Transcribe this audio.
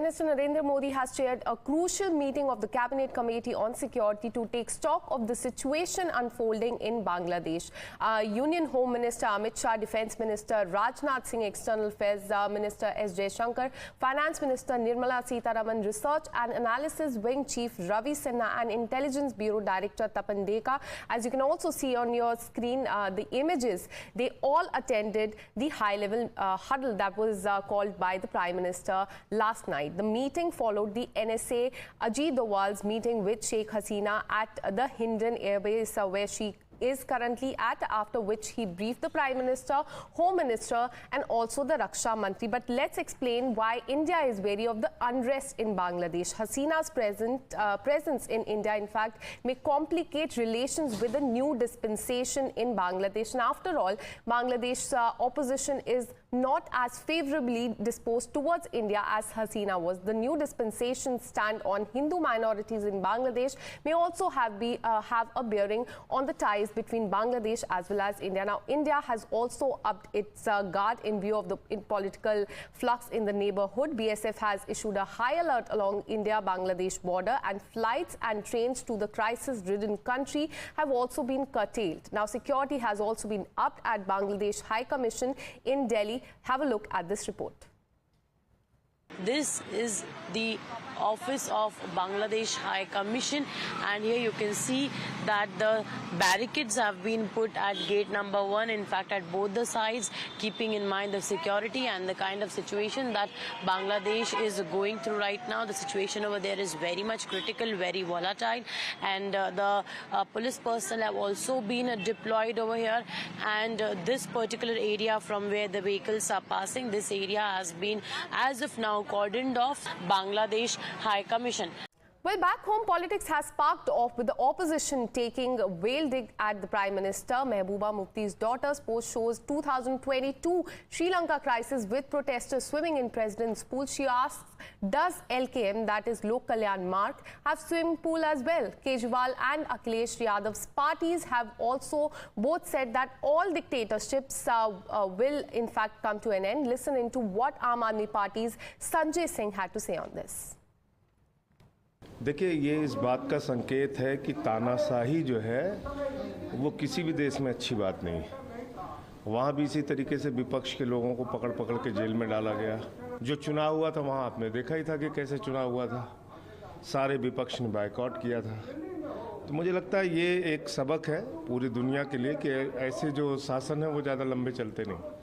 Minister Narendra Modi has chaired a crucial meeting of the Cabinet Committee on Security to take stock of the situation unfolding in Bangladesh. Union Home Minister Amit Shah, Defence Minister Rajnath Singh, External Affairs Minister S. Jaishankar, Finance Minister Nirmala Sitharaman, Research and Analysis Wing Chief Ravi Sinha and Intelligence Bureau Director Tapan Deka. As you can also see on your screen, the images, they all attended the high-level huddle that was called by the Prime Minister last night. The meeting followed the NSA Ajit Doval's meeting with Sheikh Hasina at the Hindon Air Base, where she is currently at, after which he briefed the Prime Minister, Home Minister and also the Raksha Mantri. But let's explain why India is wary of the unrest in Bangladesh. Hasina's presence in India, in fact, may complicate relations with the new dispensation in Bangladesh. And after all, Bangladesh's opposition is not as favorably disposed towards India as Hasina was. The new dispensation stand on Hindu minorities in Bangladesh may also have a bearing on the ties between Bangladesh as well as India. Now, India has also upped its guard in view of the political flux in the neighborhood. BSF has issued a high alert along India-Bangladesh border, and flights and trains to the crisis-ridden country have also been curtailed. Now, security has also been upped at Bangladesh High Commission in Delhi. Have a look at this report. This is the office of Bangladesh High Commission, and here you can see that the barricades have been put at gate number 1, in fact at both the sides, keeping in mind the security and the kind of situation that Bangladesh is going through right now. The situation over there is very much critical, very volatile, and the police personnel have also been deployed over here, and this particular area from where the vehicles are passing, this area has been as of now cordoned off. Bangladesh High Commission. Well, back home, politics has sparked off with the opposition taking a whale dig at the Prime Minister. Mehbooba Mufti's daughter's post shows 2022 Sri Lanka crisis with protesters swimming in President's pool. She asks, does LKM, that is Lok Kalyan Marg, have swimming pool as well? Kejriwal and Akhilesh Yadav's parties have also both said that all dictatorships will in fact come to an end. Listen into what Aam Aadmi Party's Sanjay Singh had to say on this. देखिए, ये इस बात का संकेत है कि तानाशाही जो है वो किसी भी देश में अच्छी बात नहीं है। वहाँ भी इसी तरीके से विपक्ष के लोगों को पकड़ पकड़ के जेल में डाला गया। जो चुनाव हुआ था वहाँ आपने देखा ही था कि कैसे चुनाव हुआ था, सारे विपक्ष ने बायकॉट किया था। तो मुझे लगता है ये एक सबक है पूरी दुनिया के लिए कि ऐसे जो शासन है वो ज़्यादा लंबे चलते नहीं।